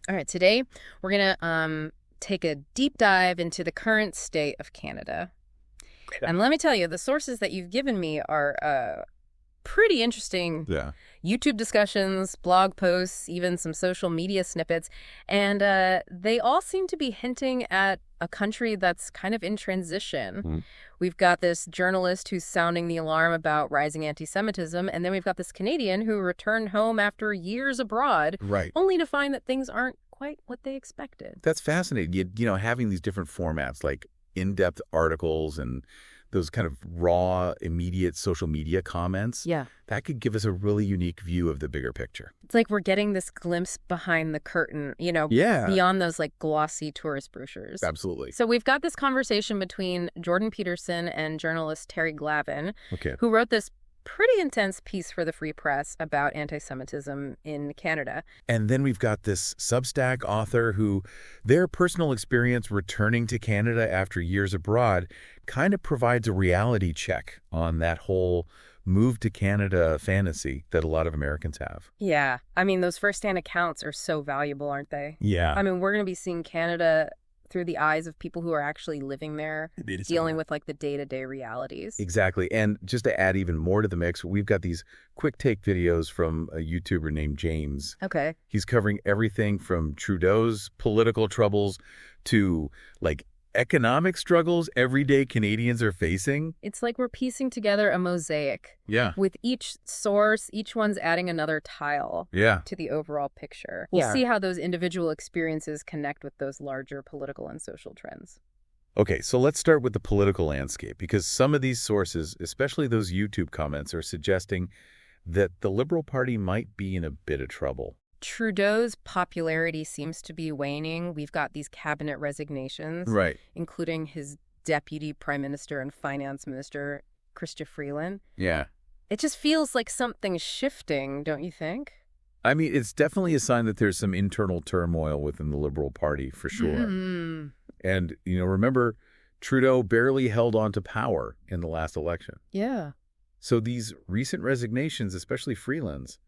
All right, today we're going to take a deep dive into the current state of Canada. Yeah. And let me tell you, the sources that you've given me are pretty interesting. Yeah. YouTube discussions, blog posts, even some social media snippets. And they all seem to be hinting at a country that's kind of in transition. Mm. We've got this journalist who's sounding the alarm about rising anti-Semitism, and then we've got this Canadian who returned home after years abroad, Right. only to find that things aren't quite what they expected. That's fascinating. Having these different formats like in-depth articles and those kind of raw, immediate social media comments, Yeah. that could give us a really unique view of the bigger picture. It's like we're getting this glimpse behind the curtain, Yeah. beyond those like glossy tourist brochures. Absolutely. So we've got this conversation between Jordan Peterson and journalist Terry Glavin, Okay. who wrote this pretty intense piece for the Free Press about anti-Semitism in Canada. And then we've got this Substack author who their personal experience returning to Canada after years abroad kind of provides a reality check on that whole move to Canada fantasy that a lot of Americans have. Yeah. I mean, those firsthand accounts are so valuable, aren't they? Yeah. I mean, we're going to be seeing Canada through the eyes of people who are actually living there, dealing with like the day-to-day realities. Exactly. And just to add even more to the mix, we've got these quick take videos from a YouTuber named James. Okay. He's covering everything from Trudeau's political troubles to like economic struggles everyday Canadians are facing. It's like we're piecing together a mosaic. Yeah. With each source, each one's adding another tile Yeah. to the overall picture. We'll see how those individual experiences connect with those larger political and social trends. Okay, so let's start with the political landscape, because some of these sources, especially those YouTube comments, are suggesting that the Liberal Party might be in a bit of trouble. Trudeau's popularity seems to be waning. We've got these cabinet resignations, Right. including his deputy prime minister and finance minister, Chrystia Freeland. Yeah. It just feels like something's shifting, don't you think? I mean, it's definitely a sign that there's some internal turmoil within the Liberal Party, for sure. Mm-hmm. And, remember, Trudeau barely held on to power in the last election. Yeah. So these recent resignations, especially Freeland's,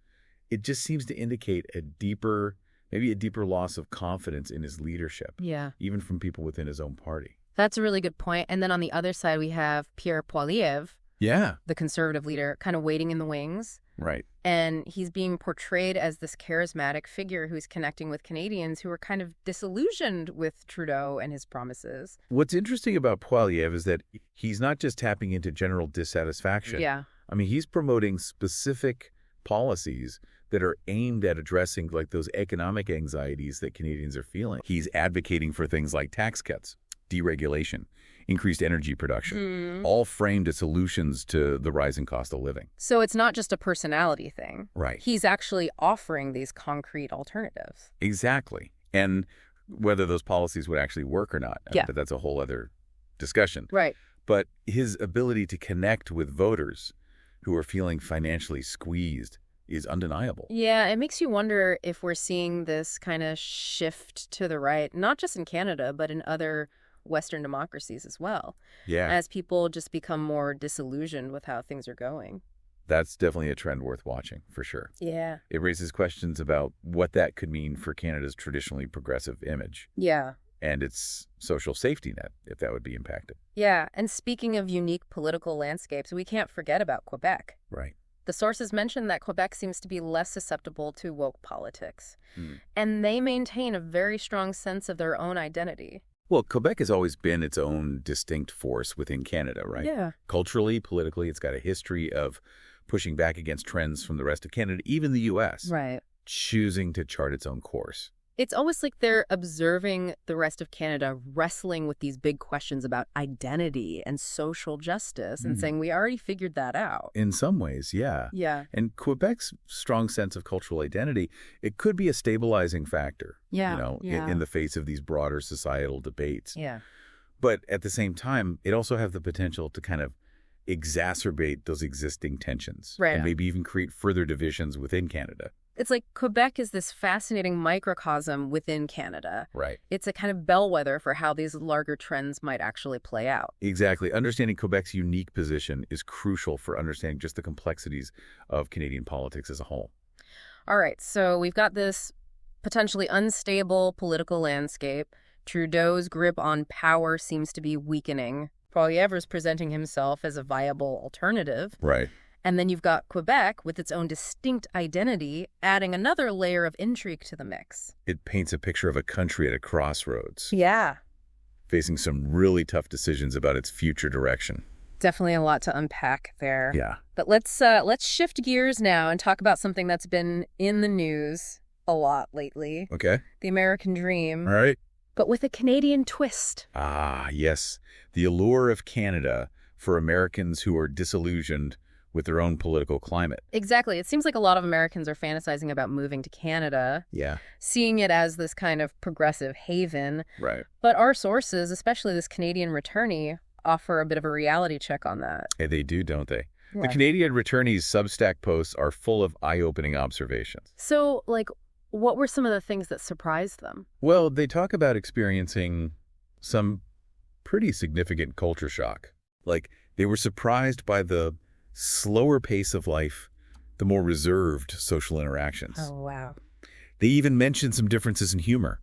it just seems to indicate maybe a deeper loss of confidence in his leadership. Yeah. Even from people within his own party. That's a really good point. And then on the other side, we have Pierre Poilievre, Yeah. the conservative leader, kind of waiting in the wings. Right. And he's being portrayed as this charismatic figure who's connecting with Canadians who are kind of disillusioned with Trudeau and his promises. What's interesting about Poilievre is that he's not just tapping into general dissatisfaction. Yeah. I mean, he's promoting specific policies that are aimed at addressing like those economic anxieties that Canadians are feeling. He's advocating for things like tax cuts, deregulation, increased energy production, all framed as solutions to the rising cost of living. So it's not just a personality thing. Right. He's actually offering these concrete alternatives. Exactly. And whether those policies would actually work or not, Yeah. that's a whole other discussion. Right. But his ability to connect with voters who are feeling financially squeezed is undeniable. Yeah, it makes you wonder if we're seeing this kind of shift to the right, not just in Canada, but in other Western democracies as well, Yeah. as people just become more disillusioned with how things are going. That's definitely a trend worth watching, for sure. Yeah. It raises questions about what that could mean for Canada's traditionally progressive image Yeah. and its social safety net, if that would be impacted. Yeah. And speaking of unique political landscapes, we can't forget about Quebec. Right. The sources mention that Quebec seems to be less susceptible to woke politics. Mm. And they maintain a very strong sense of their own identity. Well, Quebec has always been its own distinct force within Canada, right? Yeah. Culturally, politically, it's got a history of pushing back against trends from the rest of Canada, even the U.S., Right. choosing to chart its own course. It's almost like they're observing the rest of Canada wrestling with these big questions about identity and social justice and saying, we already figured that out. In some ways, yeah. Yeah. And Quebec's strong sense of cultural identity, it could be a stabilizing factor, Yeah. in the face of these broader societal debates. Yeah. But at the same time, it also has the potential to kind of exacerbate those existing tensions. Right. And maybe even create further divisions within Canada. It's like Quebec is this fascinating microcosm within Canada. Right. It's a kind of bellwether for how these larger trends might actually play out. Exactly. Understanding Quebec's unique position is crucial for understanding just the complexities of Canadian politics as a whole. All right, so we've got this potentially unstable political landscape. Trudeau's grip on power seems to be weakening. Poilievre's presenting himself as a viable alternative. Right. And then you've got Quebec with its own distinct identity, adding another layer of intrigue to the mix. It paints a picture of a country at a crossroads, Yeah. facing some really tough decisions about its future direction. Definitely a lot to unpack there. Yeah. But let's shift gears now and talk about something that's been in the news a lot lately. Okay. The American dream. All right. But with a Canadian twist. Ah, yes. The allure of Canada for Americans who are disillusioned with their own political climate. Exactly. It seems like a lot of Americans are fantasizing about moving to Canada, Yeah. seeing it as this kind of progressive haven. Right. But our sources, especially this Canadian returnee, offer a bit of a reality check on that. Hey, they do, don't they? The Yeah. Canadian returnees' Substack posts are full of eye-opening observations. So, what were some of the things that surprised them? Well, they talk about experiencing some pretty significant culture shock. Like, they were surprised by the slower pace of life, the more reserved social interactions. Oh, wow. They even mentioned some differences in humor.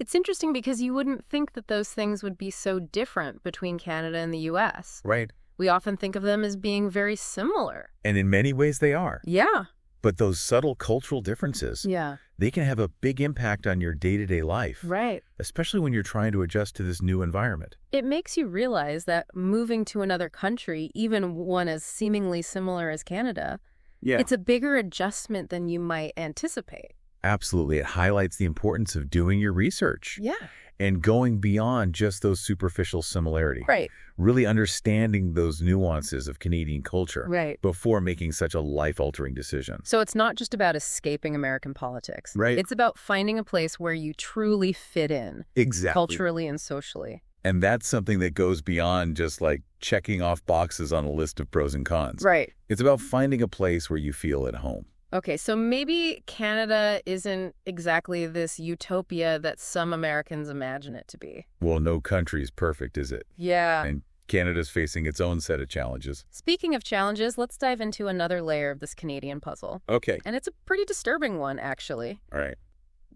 It's interesting because you wouldn't think that those things would be so different between Canada and the U.S. Right. We often think of them as being very similar. And in many ways they are. Yeah. But those subtle cultural differences, Yeah. they can have a big impact on your day-to-day life. Right. Especially when you're trying to adjust to this new environment. It makes you realize that moving to another country, even one as seemingly similar as Canada, it's a bigger adjustment than you might anticipate. Absolutely. It highlights the importance of doing your research. Yeah. And going beyond just those superficial similarities. Right. Really understanding those nuances of Canadian culture. Right. Before making such a life-altering decision. So it's not just about escaping American politics. Right. It's about finding a place where you truly fit in. Exactly. Culturally and socially. And that's something that goes beyond just like checking off boxes on a list of pros and cons. Right. It's about finding a place where you feel at home. Okay, so maybe Canada isn't exactly this utopia that some Americans imagine it to be. Well, no country is perfect, is it? Yeah. And Canada's facing its own set of challenges. Speaking of challenges, let's dive into another layer of this Canadian puzzle. Okay. And it's a pretty disturbing one, actually. All right.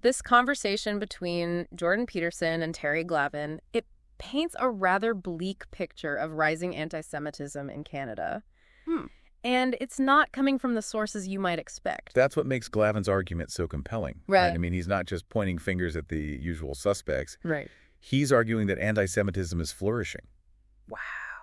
This conversation between Jordan Peterson and Terry Glavin, it paints a rather bleak picture of rising anti-Semitism in Canada. And it's not coming from the sources you might expect. That's what makes Glavin's argument so compelling. Right. I mean, he's not just pointing fingers at the usual suspects. Right. He's arguing that anti-Semitism is flourishing. Wow.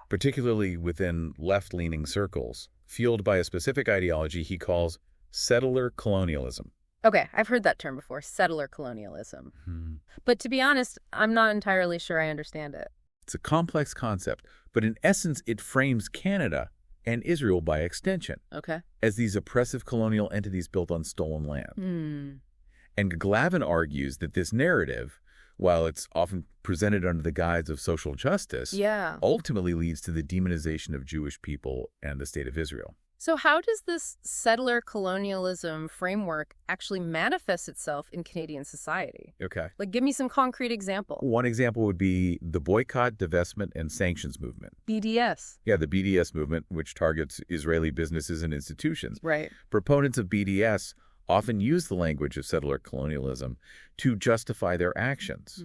Particularly within left-leaning circles, fueled by a specific ideology he calls settler colonialism. Okay, I've heard that term before, settler colonialism. But to be honest, I'm not entirely sure I understand it. It's a complex concept, but in essence, it frames Canada and Israel by extension Okay. as these oppressive colonial entities built on stolen land. And Glavin argues that this narrative, while it's often presented under the guise of social justice, ultimately leads to the demonization of Jewish people and the state of Israel. So how does this settler colonialism framework actually manifest itself in Canadian society? Okay. Like, give me some concrete example. One example would be the boycott, divestment, and sanctions movement. BDS. Yeah, the BDS movement, which targets Israeli businesses and institutions. Right. Proponents of BDS often use the language of settler colonialism to justify their actions,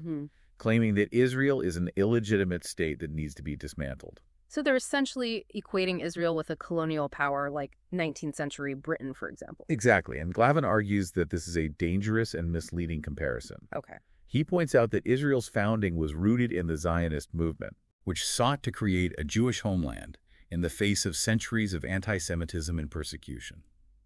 claiming that Israel is an illegitimate state that needs to be dismantled. So they're essentially equating Israel with a colonial power like 19th century Britain, for example. Exactly. And Glavin argues that this is a dangerous and misleading comparison. Okay. He points out that Israel's founding was rooted in the Zionist movement, which sought to create a Jewish homeland in the face of centuries of anti-Semitism and persecution.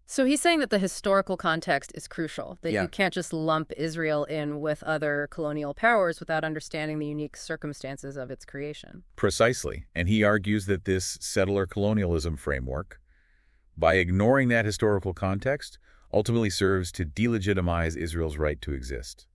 So he's saying that the historical context is crucial, that you can't just lump Israel in with other colonial powers without understanding the unique circumstances of its creation. Precisely. And he argues that this settler colonialism framework, by ignoring that historical context, ultimately serves to delegitimize Israel's right to exist.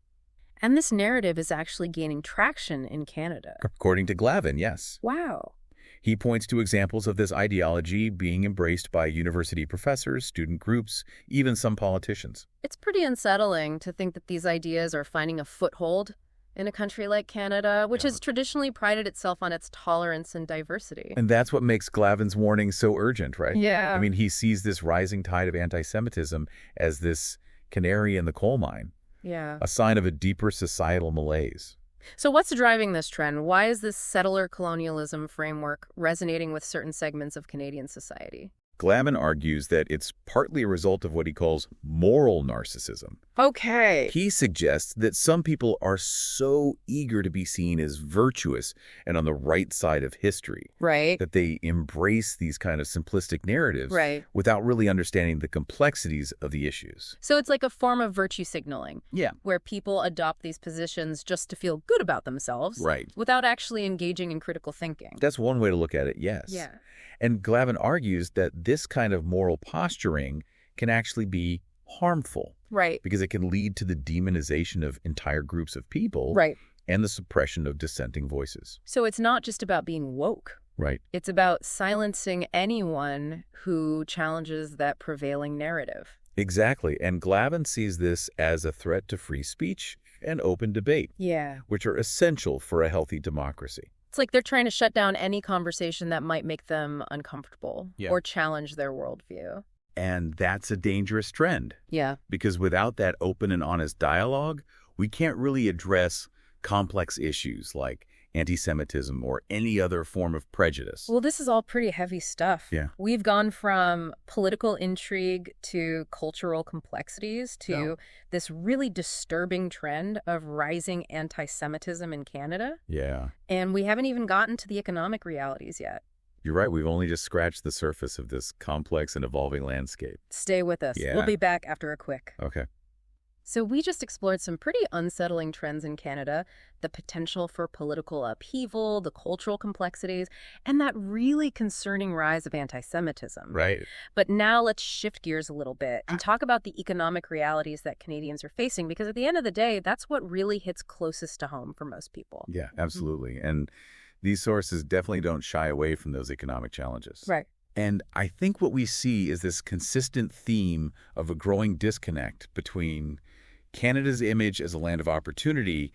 And this narrative is actually gaining traction in Canada. According to Glavin, yes. Wow. He points to examples of this ideology being embraced by university professors, student groups, even some politicians. It's pretty unsettling to think that these ideas are finding a foothold in a country like Canada, which has traditionally prided itself on its tolerance and diversity. And that's what makes Glavin's warning so urgent, right? Yeah. I mean, he sees this rising tide of anti-Semitism as this canary in the coal mine, Yeah. a sign of a deeper societal malaise. So what's driving this trend? Why is this settler colonialism framework resonating with certain segments of Canadian society? Glavin argues that it's partly a result of what he calls moral narcissism. Okay. He suggests that some people are so eager to be seen as virtuous and on the right side of history Right. that they embrace these kind of simplistic narratives Right. without really understanding the complexities of the issues. So it's like a form of virtue signaling. Yeah. Where people adopt these positions just to feel good about themselves. Right. Without actually engaging in critical thinking. That's one way to look at it, yes. Yeah. And Glavin argues that this kind of moral posturing can actually be harmful. Right. Because it can lead to the demonization of entire groups of people. Right. And the suppression of dissenting voices. So it's not just about being woke. Right. It's about silencing anyone who challenges that prevailing narrative. Exactly. And Glavin sees this as a threat to free speech and open debate. Yeah. Which are essential for a healthy democracy. It's like they're trying to shut down any conversation that might make them uncomfortable or challenge their worldview. And that's a dangerous trend. Yeah. Because without that open and honest dialogue, we can't really address complex issues like anti-Semitism or any other form of prejudice. Well, this is all pretty heavy stuff. Yeah. We've gone from political intrigue to cultural complexities to this really disturbing trend of rising anti-Semitism in Canada. Yeah. And we haven't even gotten to the economic realities yet. You're right. We've only just scratched the surface of this complex and evolving landscape. Stay with us. Yeah. We'll be back after a quick. Okay. So we just explored some pretty unsettling trends in Canada, the potential for political upheaval, the cultural complexities, and that really concerning rise of anti-Semitism. Right. But now let's shift gears a little bit and talk about the economic realities that Canadians are facing, because at the end of the day, that's what really hits closest to home for most people. Yeah, absolutely. And these sources definitely don't shy away from those economic challenges. Right. And I think what we see is this consistent theme of a growing disconnect between Canada's image as a land of opportunity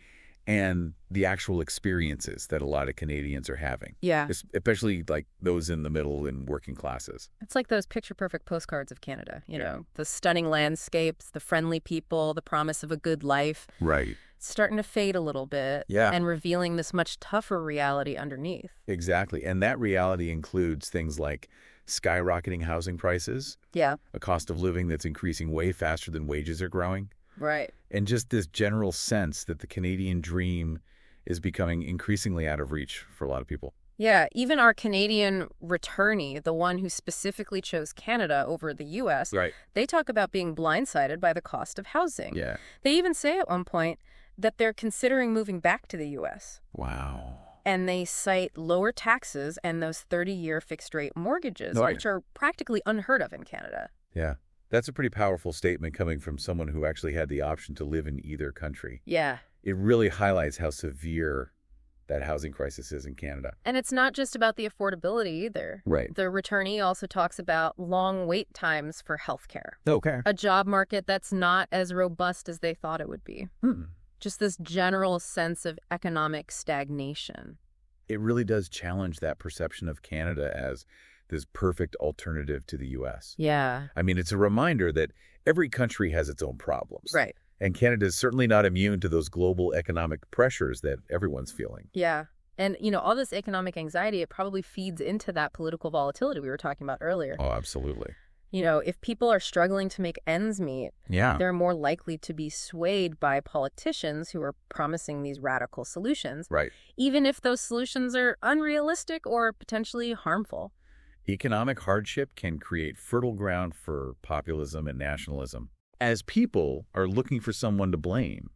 and the actual experiences that a lot of Canadians are having. Yeah. Especially like those in the middle and working classes. It's like those picture-perfect postcards of Canada, you know, the stunning landscapes, the friendly people, the promise of a good life. Right. It's starting to fade a little bit and revealing this much tougher reality underneath. Exactly. And that reality includes things like skyrocketing housing prices, a cost of living that's increasing way faster than wages are growing. Right. And just this general sense that the Canadian dream is becoming increasingly out of reach for a lot of people. Yeah, even our Canadian returnee, the one who specifically chose Canada over the U.S., they talk about being blindsided by the cost of housing. Yeah. They even say at one point that they're considering moving back to the U.S. Wow. And they cite lower taxes and those 30-year fixed-rate mortgages, which are practically unheard of in Canada. Yeah. That's a pretty powerful statement coming from someone who actually had the option to live in either country. Yeah. It really highlights how severe that housing crisis is in Canada. And it's not just about the affordability either. Right. The returnee also talks about long wait times for healthcare. Okay. A job market that's not as robust as they thought it would be. Just this general sense of economic stagnation. It really does challenge that perception of Canada as this perfect alternative to the U.S. Yeah. I mean, it's a reminder that every country has its own problems. Right. And Canada is certainly not immune to those global economic pressures that everyone's feeling. Yeah. And, you know, all this economic anxiety, it probably feeds into that political volatility we were talking about earlier. Oh, absolutely. You know, if people are struggling to make ends meet, they're more likely to be swayed by politicians who are promising these radical solutions. Right. Even if those solutions are unrealistic or potentially harmful. Economic hardship can create fertile ground for populism and nationalism, as people are looking for someone to blame,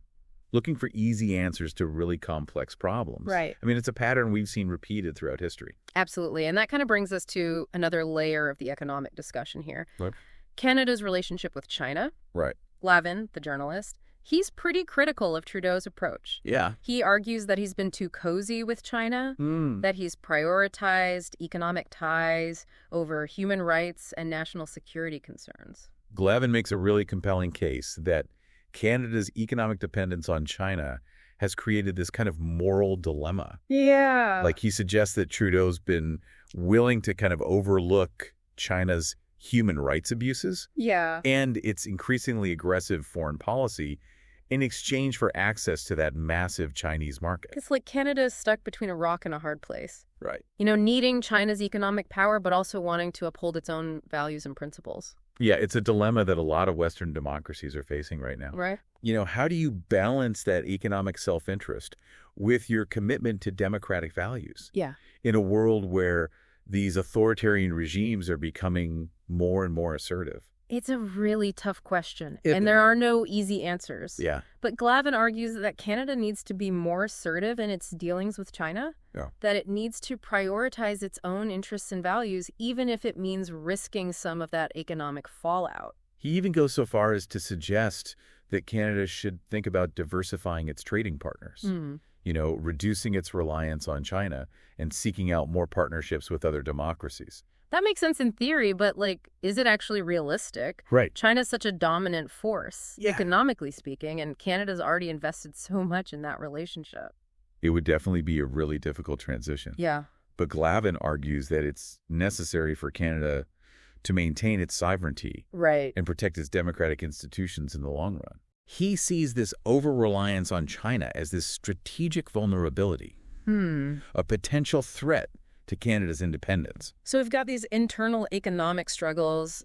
looking for easy answers to really complex problems. Right. I mean, it's a pattern we've seen repeated throughout history. Absolutely. And that kind of brings us to another layer of the economic discussion here. Right. Canada's relationship with China. Right. Glavin, the journalist, he's pretty critical of Trudeau's approach. Yeah. He argues that he's been too cozy with China, that he's prioritized economic ties over human rights and national security concerns. Glavin makes a really compelling case that Canada's economic dependence on China has created this kind of moral dilemma. Yeah. Like he suggests that Trudeau's been willing to kind of overlook China's human rights abuses and its increasingly aggressive foreign policy in exchange for access to that massive Chinese market. It's like Canada is stuck between a rock and a hard place. Right. Needing China's economic power, but also wanting to uphold its own values and principles. Yeah, it's a dilemma that a lot of Western democracies are facing right now. Right. How do you balance that economic self-interest with your commitment to democratic values? Yeah. In a world where these authoritarian regimes are becoming more and more assertive. It's a really tough question, and there are no easy answers. Yeah. But Glavin argues that Canada needs to be more assertive in its dealings with China, that it needs to prioritize its own interests and values, even if it means risking some of that economic fallout. He even goes so far as to suggest that Canada should think about diversifying its trading partners, reducing its reliance on China and seeking out more partnerships with other democracies. That makes sense in theory, but, is it actually realistic? Right. China's such a dominant force, economically speaking, and Canada's already invested so much in that relationship. It would definitely be a really difficult transition. Yeah. But Glavin argues that it's necessary for Canada to maintain its sovereignty and protect its democratic institutions in the long run. He sees this over-reliance on China as this strategic vulnerability, a potential threat to Canada's independence. So we've got these internal economic struggles,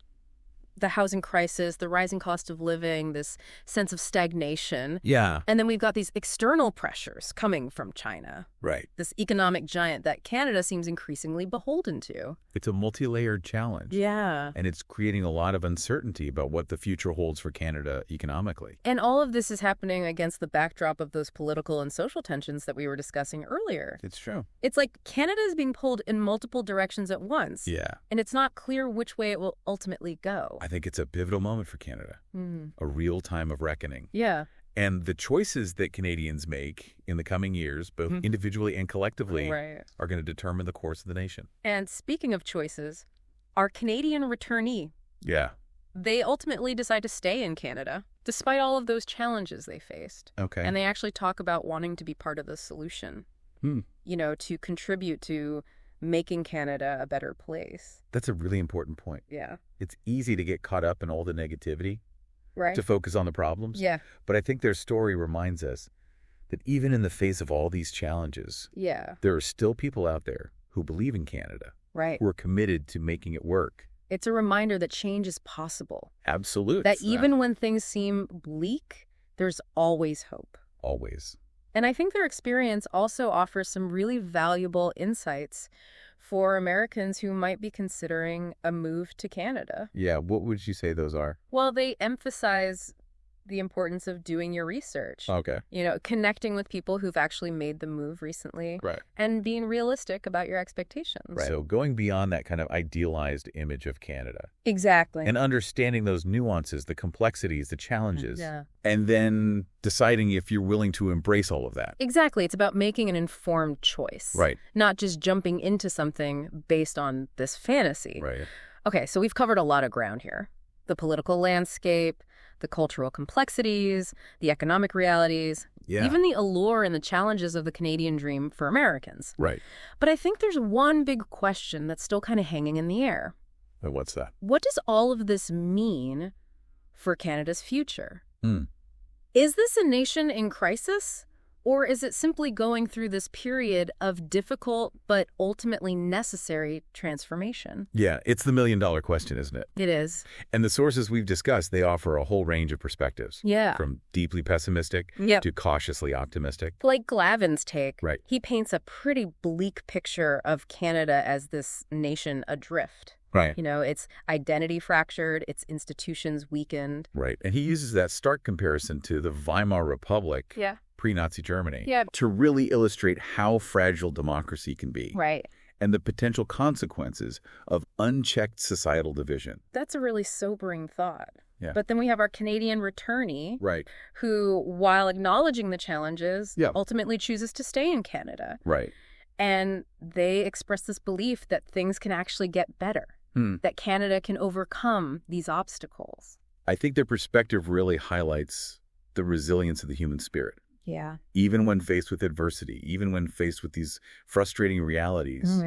the housing crisis, the rising cost of living, this sense of stagnation. Yeah. And then we've got these external pressures coming from China. Right. This economic giant that Canada seems increasingly beholden to. It's a multi-layered challenge. Yeah. And it's creating a lot of uncertainty about what the future holds for Canada economically. And all of this is happening against the backdrop of those political and social tensions that we were discussing earlier. It's true. It's like Canada is being pulled in multiple directions at once. Yeah. And it's not clear which way it will ultimately go. I think it's a pivotal moment for Canada, a real time of reckoning. Yeah. And the choices that Canadians make in the coming years, both individually and collectively, are going to determine the course of the nation. And speaking of choices, our Canadian returnee. Yeah. They ultimately decide to stay in Canada, despite all of those challenges they faced. Okay. And they actually talk about wanting to be part of the solution, to contribute to making Canada a better place. That's a really important point. Yeah. It's easy to get caught up in all the negativity, right, to focus on the problems. Yeah. But I think their story reminds us that even in the face of all these challenges, there are still people out there who believe in Canada, right, who are committed to making it work. It's a reminder that change is possible. Absolutely. That even when things seem bleak, there's always hope. Always. And I think their experience also offers some really valuable insights for Americans who might be considering a move to Canada. Yeah, what would you say those are? Well, they emphasize the importance of doing your research. Okay. Connecting with people who've actually made the move recently. Right. And being realistic about your expectations. Right. So going beyond that kind of idealized image of Canada. Exactly. And understanding those nuances, the complexities, the challenges. Yeah. And then deciding if you're willing to embrace all of that. Exactly. It's about making an informed choice. Right. Not just jumping into something based on this fantasy. Right. Okay, so we've covered a lot of ground here. The political landscape, the cultural complexities, the economic realities, even the allure and the challenges of the Canadian dream for Americans. Right. But I think there's one big question that's still kind of hanging in the air. What's that? What does all of this mean for Canada's future? Is this a nation in crisis? Or is it simply going through this period of difficult but ultimately necessary transformation? Yeah, it's the million-dollar question, isn't it? It is. And the sources we've discussed, they offer a whole range of perspectives. Yeah. From deeply pessimistic to cautiously optimistic. Like Glavin's take, right, he paints a pretty bleak picture of Canada as this nation adrift. Right. Its identity fractured, its institutions weakened. Right. And he uses that stark comparison to the Weimar Republic, pre-Nazi Germany, to really illustrate how fragile democracy can be. Right. And the potential consequences of unchecked societal division. That's a really sobering thought. Yeah. But then we have our Canadian returnee, right, who, while acknowledging the challenges, ultimately chooses to stay in Canada. Right. And they express this belief that things can actually get better. That Canada can overcome these obstacles. I think their perspective really highlights the resilience of the human spirit. Yeah. Even when faced with adversity, even when faced with these frustrating realities,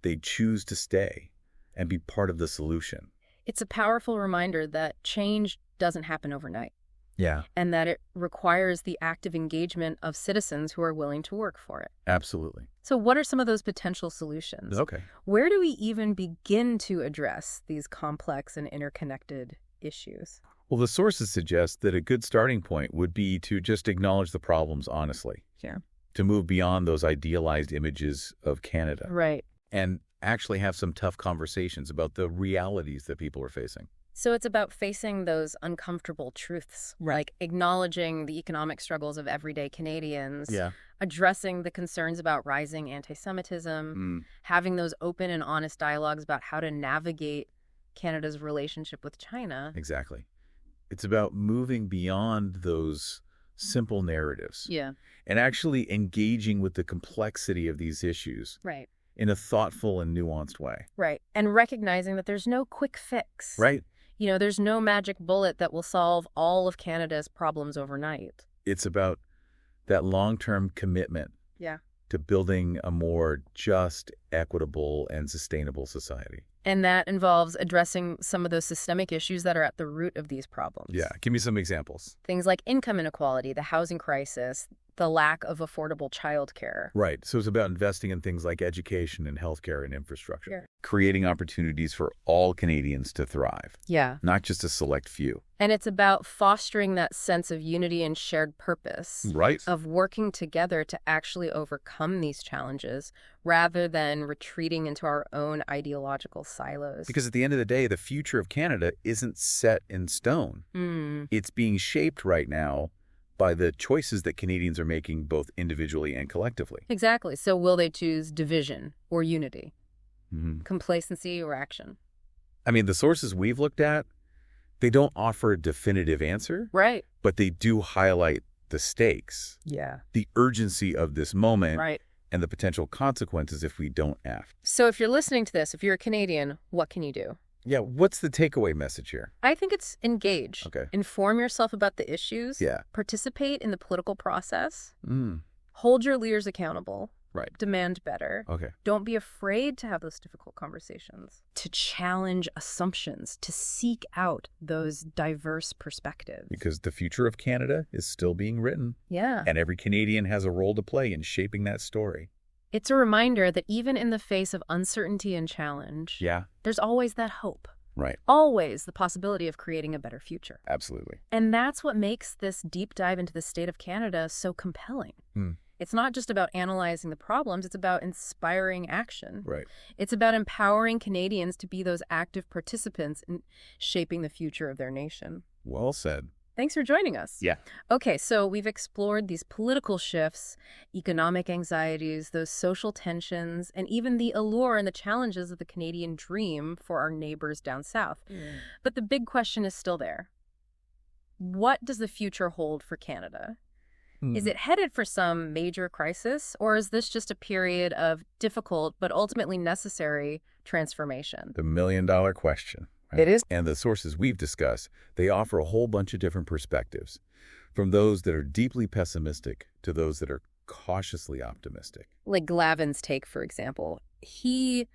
they choose to stay and be part of the solution. It's a powerful reminder that change doesn't happen overnight. Yeah, and that it requires the active engagement of citizens who are willing to work for it. absolutely. So what are some of those potential solutions? Okay. Where do we even begin to address these complex and interconnected issues? Well, the sources suggest that a good starting point would be to just acknowledge the problems honestly, Yeah. to move beyond those idealized images of Canada Right. and actually have some tough conversations about the realities that people are facing. So it's about facing those uncomfortable truths, like acknowledging the economic struggles of everyday Canadians, addressing the concerns about rising anti-Semitism, having those open and honest dialogues about how to navigate Canada's relationship with China. Exactly. It's about moving beyond those simple narratives Yeah. and actually engaging with the complexity of these issues Right. in a thoughtful and nuanced way. Right. And recognizing that there's no quick fix. Right? You know, there's no magic bullet that will solve all of Canada's problems overnight. It's about that long-term commitment Yeah. to building a more just, equitable, and sustainable society. And that involves addressing some of those systemic issues that are at the root of these problems. Yeah. Give me some examples. Things like income inequality, the housing crisis, the lack of affordable childcare. Right. So it's about investing in things like education and healthcare and infrastructure, Sure. creating opportunities for all Canadians to thrive, Yeah. not just a select few. And it's about fostering that sense of unity and shared purpose, Right. of working together to actually overcome these challenges rather than retreating into our own ideological silos. Because at the end of the day, the future of Canada isn't set in stone. It's being shaped right now by the choices that Canadians are making both individually and collectively. Exactly. So will they choose division or unity, Mm-hmm. complacency or action? I mean, the sources we've looked at, they don't offer a definitive answer, Right. but they do highlight the stakes, Yeah. the urgency of this moment, Right. and the potential consequences if we don't act. So if you're listening to this, if you're a Canadian, what can you do? Yeah, what's the takeaway message here? I think it's engage. Okay. Inform yourself about the issues. Yeah. Participate in the political process. Mm. Hold your leaders accountable. Right. Demand better. Okay. Don't be afraid to have those difficult conversations, to challenge assumptions, to seek out those diverse perspectives. Because the future of Canada is still being written, Yeah. and every Canadian has a role to play in shaping that story. It's a reminder that even in the face of uncertainty and challenge, Yeah. there's always that hope. Right. Always the possibility of creating a better future. Absolutely. And that's what makes this deep dive into the state of Canada so compelling. It's not just about analyzing the problems, it's about inspiring action. Right. It's about empowering Canadians to be those active participants in shaping the future of their nation. Well said. Thanks for joining us. Yeah. Okay, so we've explored these political shifts, economic anxieties, those social tensions, and even the allure and the challenges of the Canadian dream for our neighbors down south. But the big question is still there. What does the future hold for Canada? Is it headed for some major crisis, or is this just a period of difficult but ultimately necessary transformation? The million-dollar question. Right? It is. And the sources we've discussed, they offer a whole bunch of different perspectives, from those that are deeply pessimistic to those that are cautiously optimistic. Like Glavin's take, for example. He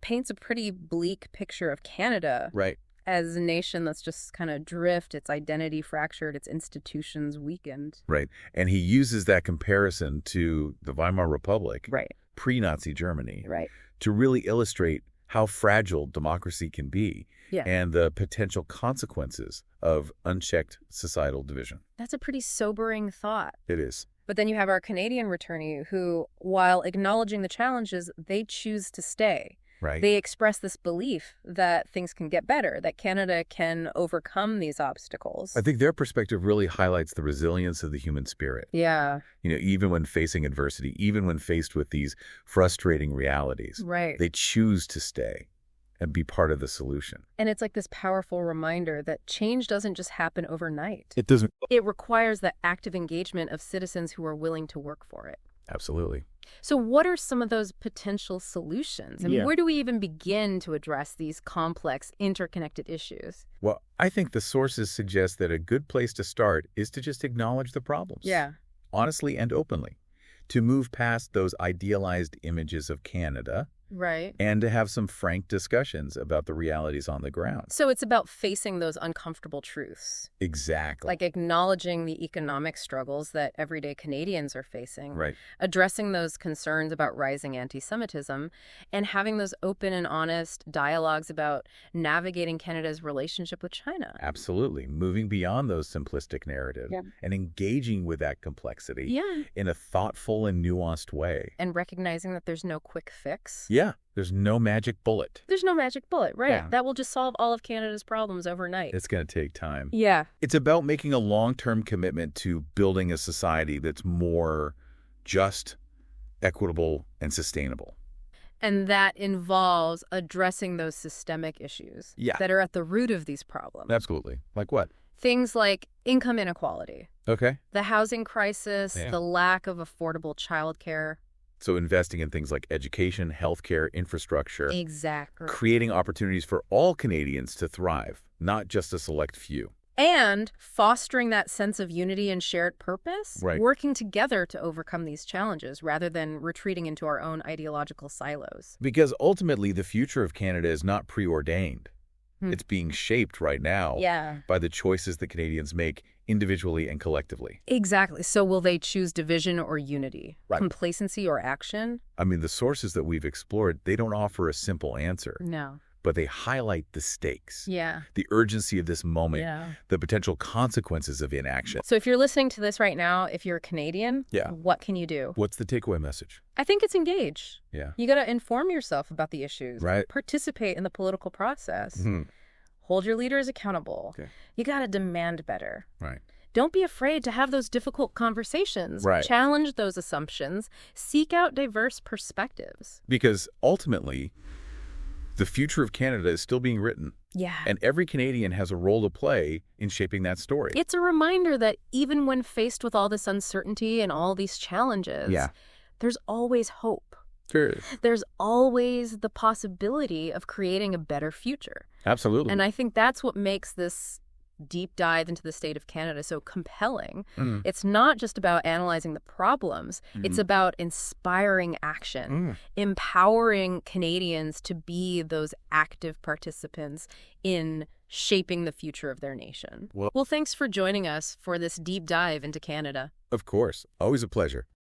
paints a pretty bleak picture of Canada Right. as a nation that's just kind of adrift, its identity fractured, its institutions weakened. Right. And he uses that comparison to the Weimar Republic, Right. pre-Nazi Germany, Right. to really illustrate how fragile democracy can be Yeah. and the potential consequences of unchecked societal division. That's a pretty sobering thought. It is. But then you have our Canadian returnee who, while acknowledging the challenges, they choose to stay. Right. They express this belief that things can get better, that Canada can overcome these obstacles. I think their perspective really highlights the resilience of the human spirit. Yeah. You know, even when facing adversity, even when faced with these frustrating realities, Right. they choose to stay and be part of the solution. And it's like this powerful reminder that change doesn't just happen overnight. It doesn't. It requires the active engagement of citizens who are willing to work for it. Absolutely. So what are some of those potential solutions? I mean, where do we even begin to address these complex, interconnected issues? Well, I think the sources suggest that a good place to start is to just acknowledge the problems. Yeah. Honestly and openly. To move past those idealized images of Canada Right. and to have some frank discussions about the realities on the ground. So it's about facing those uncomfortable truths. Exactly. Like acknowledging the economic struggles that everyday Canadians are facing. Right. Addressing those concerns about rising anti-Semitism, and having those open and honest dialogues about navigating Canada's relationship with China. Absolutely. Moving beyond those simplistic narratives and engaging with that complexity in a thoughtful and nuanced way. And recognizing that there's no quick fix. Yeah. There's no magic bullet. There's no magic bullet, right? Yeah. That will just solve all of Canada's problems overnight. It's going to take time. Yeah. It's about making a long-term commitment to building a society that's more just, equitable, and sustainable. And that involves addressing those systemic issues that are at the root of these problems. Absolutely. Like what? Things like income inequality, Okay. the housing crisis, the lack of affordable childcare. So investing in things like education, healthcare, infrastructure. Exactly. Creating opportunities for all Canadians to thrive, not just a select few. And fostering that sense of unity and shared purpose, working together to overcome these challenges rather than retreating into our own ideological silos. Because ultimately, the future of Canada is not preordained. It's being shaped right now by the choices that Canadians make individually and collectively. Exactly. So will they choose division or unity? Complacency or action? I mean, the sources that we've explored, they don't offer a simple answer. No. But they highlight the stakes, the urgency of this moment, the potential consequences of inaction. So if you're listening to this right now, if you're a Canadian, what can you do? What's the takeaway message? I think it's engage. Yeah. You got to inform yourself about the issues. Right. Participate in the political process. Hold your leaders accountable. You got to demand better. Right. Don't be afraid to have those difficult conversations. Right. Challenge those assumptions. Seek out diverse perspectives. Because ultimately, the future of Canada is still being written. Yeah. And every Canadian has a role to play in shaping that story. It's a reminder that even when faced with all this uncertainty and all these challenges, there's always hope. There is. There's always the possibility of creating a better future. Absolutely. And I think that's what makes this deep dive into the state of Canada so compelling. It's not just about analyzing the problems. It's about inspiring action, empowering Canadians to be those active participants in shaping the future of their nation. Well, thanks for joining us for this deep dive into Canada. Of course. Always a pleasure.